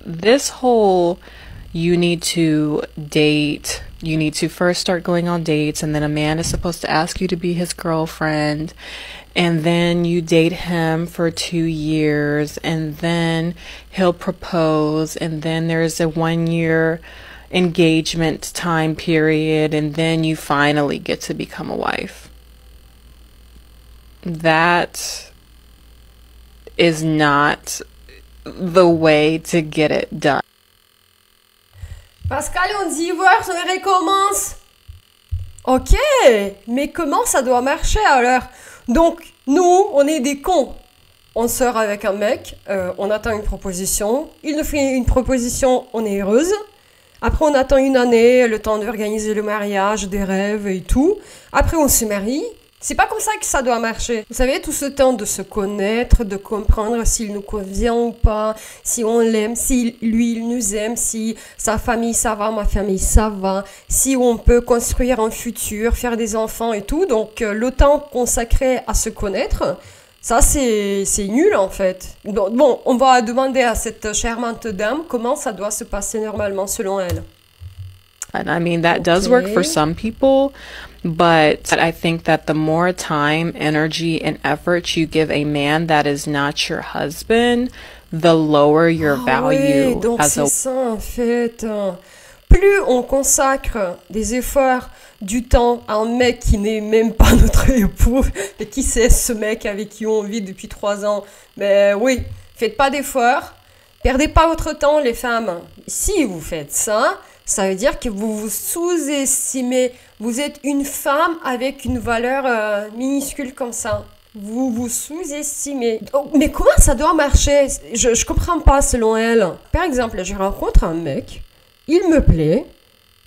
this whole you need to date, you need to first start going on dates, and then a man is supposed to ask you to be his girlfriend, and then you date him for 2 years, and then he'll propose, and then there's a 1 year engagement time period, and then you finally get to become a wife. That is not the way to get it done. Pascal, on divorce, on recommence. Ok, mais comment ça doit marcher alors? Donc, nous, on est des cons. On sort avec un mec, on attend une proposition. Il nous fait une proposition, on est heureuse. Après, on attend une année, le temps d'organiser le mariage, des rêves et tout. Après, on se marie. C'est pas comme ça que ça doit marcher. Vous savez, tout ce temps de se connaître, de comprendre s'il nous convient ou pas, si on l'aime, si lui, il nous aime, si sa famille, ça va, ma famille, ça va, si on peut construire un futur, faire des enfants et tout. Donc, le temps consacré à se connaître, ça, c'est nul, en fait. Bon, on va demander à cette charmante dame comment ça doit se passer normalement, selon elle. And I mean, that does work for some people, but I think that the more time, energy, and effort you give a man that is not your husband, the lower your value ouais, donc as a... c'est ça, en fait. Plus on consacre des efforts, du temps à un mec qui n'est même pas notre époux, et qui c'est ce mec avec qui on vit depuis 3 ans, mais oui, faites pas d'efforts, perdez pas votre temps, les femmes. Si vous faites ça, ça veut dire que vous vous sous-estimez. Vous êtes une femme avec une valeur minuscule comme ça. Vous vous sous-estimez. Oh, mais comment ça doit marcher? Je comprends pas selon elle. Par exemple, je rencontre un mec, il me plaît,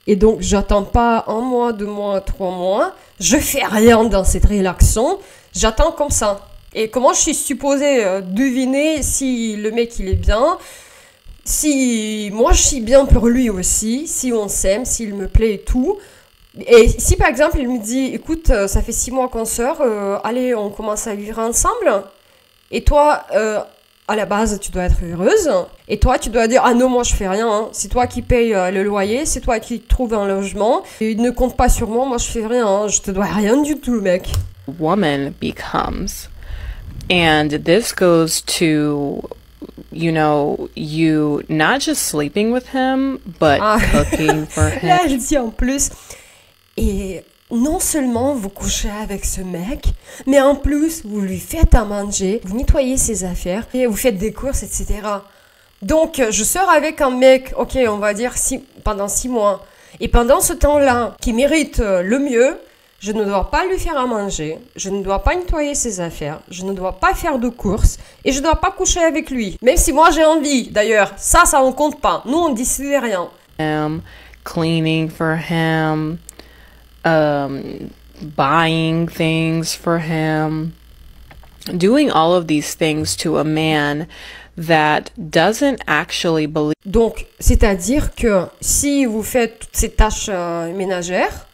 et donc j'attends pas 1 mois, 2 mois, 3 mois. Je fais rien dans cette relation. J'attends comme ça. Et comment je suis supposée deviner si le mec il est bien? Si moi je suis bien pour lui aussi, si on s'aime, s'il me plaît et tout. Et si par exemple il me dit, écoute, ça fait 6 mois qu'on sort, allez, on commence à vivre ensemble. Et toi, à la base, tu dois être heureuse. Et toi, tu dois dire, ah non, moi je fais rien. Hein. C'est toi qui payes le loyer, c'est toi qui trouves un logement. Et ne compte pas sur moi je fais rien. Hein. Je te dois rien du tout, mec. Woman becomes. And this goes to... you know, you not just sleeping with him, but cooking for him. Là, je dis en plus. Et non seulement vous couchez avec ce mec, mais en plus, vous lui faites à manger, vous nettoyez ses affaires, et vous faites des courses, etc. Donc, je sors avec un mec, ok, on va dire pendant 6 mois. Et pendant ce temps-là, qui mérite le mieux, je ne dois pas lui faire à manger, je ne dois pas nettoyer ses affaires, je ne dois pas faire de courses et je ne dois pas coucher avec lui. Même si moi j'ai envie, d'ailleurs, ça ne compte pas. Nous, on décide rien. Cleaning for him, buying things for him, doing all of these things to a man that doesn't actually believe. Donc, c'est-à-dire que si vous faites toutes ces tâches ménagères,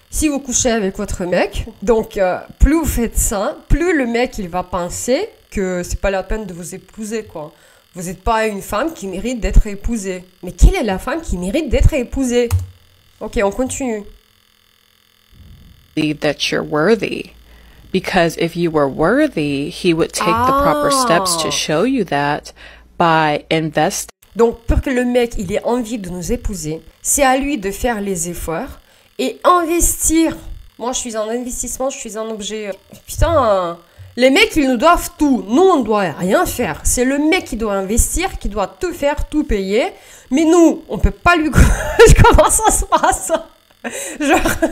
si vous couchez avec votre mec, donc plus vous faites ça, plus le mec il va penser que c'est pas la peine de vous épouser, quoi. Vous n'êtes pas une femme qui mérite d'être épousée. Mais quelle est la femme qui mérite d'être épousée? Ok, on continue. That you're worthy. Because if you were worthy, he would take the proper steps to show you that by investing. Donc pour que le mec il ait envie de nous épouser, c'est à lui de faire les efforts et investir. Moi, je suis un investissement, je suis un objet. Putain, les mecs, ils nous doivent tout. Nous, on ne doit rien faire. C'est le mec qui doit investir, qui doit tout faire, tout payer. Mais nous, on peut pas lui... Comment ça se passe? Genre...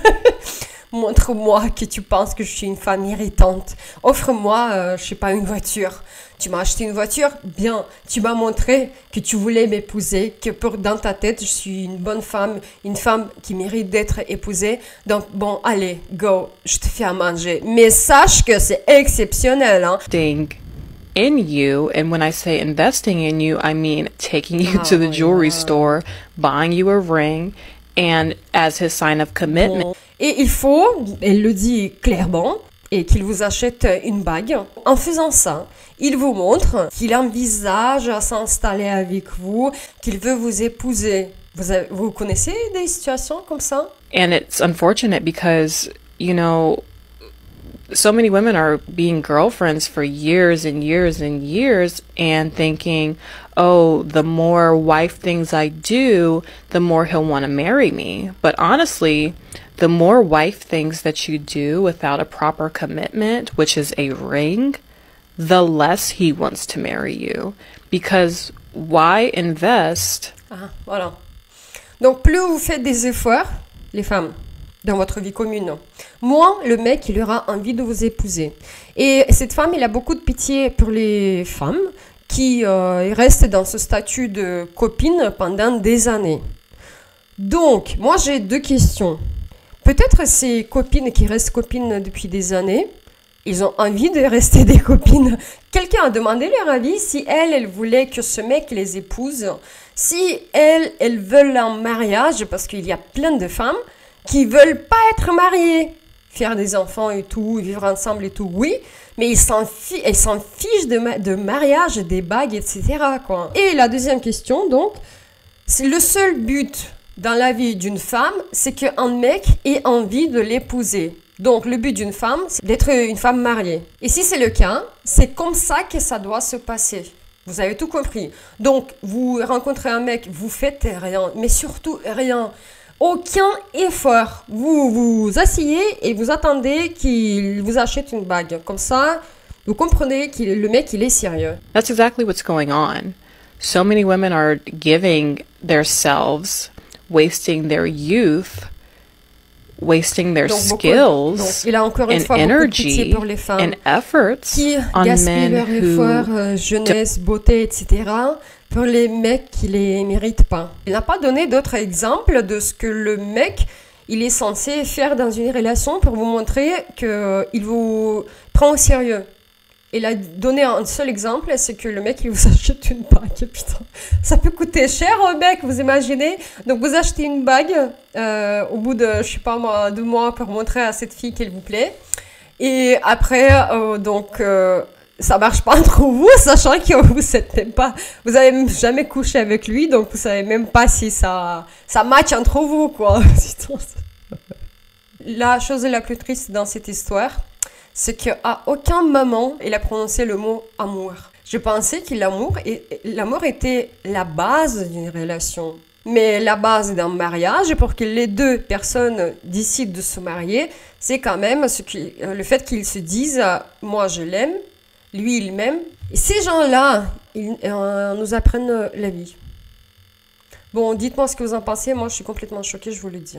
Montre-moi que tu penses que je suis une femme irritante. Offre-moi, je sais pas, une voiture. Tu m'as acheté une voiture? Bien. Tu m'as montré que tu voulais m'épouser, que dans ta tête, je suis une bonne femme, une femme qui mérite d'être épousée. Donc, bon, allez, go, je te fais à manger. Mais sache que c'est exceptionnel, hein. In you, and when I say investing in you, I mean taking you to the jewelry store, buying you a ring, and as his sign of commitment. Bon. Et il faut, elle le dit clairement, et qu'il vous achète une bague. En faisant ça, il vous montre qu'il envisage à s'installer avec vous, qu'il veut vous épouser. Vous connaissez des situations comme ça? And it's unfortunate because, you know, so many women are being girlfriends for years and years and years and thinking, oh, the more wife things I do, the more he'll want to marry me. But honestly, the more wife things that you do without a proper commitment, which is a ring, the less he wants to marry you. Because why invest? Ah, voilà. Donc plus vous faites des efforts, les femmes, dans votre vie commune, moins le mec, il aura envie de vous épouser. Et cette femme, il a beaucoup de pitié pour les femmes qui restent dans ce statut de copine pendant des années. Donc, moi, j'ai deux questions. Peut-être ces copines qui restent copines depuis des années, ils ont envie de rester des copines. Quelqu'un a demandé leur avis si elle voulait que ce mec les épouse, si elles veulent un mariage, parce qu'il y a plein de femmes qui veulent pas être mariées, faire des enfants et tout, vivre ensemble et tout, oui, mais elles s'en fichent de mariage, des bagues, etc., quoi. Et la deuxième question, donc, c'est le seul but dans la vie d'une femme, c'est qu'un mec ait envie de l'épouser. Donc, le but d'une femme, c'est d'être une femme mariée. Et si c'est le cas, c'est comme ça que ça doit se passer. Vous avez tout compris. Donc, vous rencontrez un mec, vous faites rien, mais surtout rien. Aucun effort. Vous vous asseyez et vous attendez qu'il vous achète une bague. Comme ça, vous comprenez que le mec, il est sérieux. That's exactly what's going on. So many women are giving themselves, wasting their youth, wasting their skills donc, il a encore une and fois beaucoup de pitié energy pour les femmes and efforts qui on gaspillent men leur who effort, jeunesse, beauté, etc. pour les mecs qui les méritent pas. Il n'a pas donné d'autres exemples de ce que le mec il est censé faire dans une relation pour vous montrer qu'il vous prend au sérieux. Il a donné un seul exemple, c'est que le mec, il vous achète une bague. Putain, ça peut coûter cher au mec, vous imaginez? Donc, vous achetez une bague au bout de, je sais pas moi, 2 mois pour montrer à cette fille qu'elle vous plaît. Et après, ça marche pas entre vous, sachant que vous êtes même pas, vous avez jamais couché avec lui, donc vous savez même pas si ça match entre vous, quoi. La chose la plus triste dans cette histoire, c'est qu'à aucun moment, il a prononcé le mot amour. Je pensais que l'amour était la base d'une relation. Mais la base d'un mariage, pour que les deux personnes décident de se marier, c'est quand même le fait qu'ils se disent « moi je l'aime », lui il m'aime. Et ces gens-là, ils nous apprennent la vie. Bon, dites-moi ce que vous en pensez. Moi, je suis complètement choquée, je vous le dis.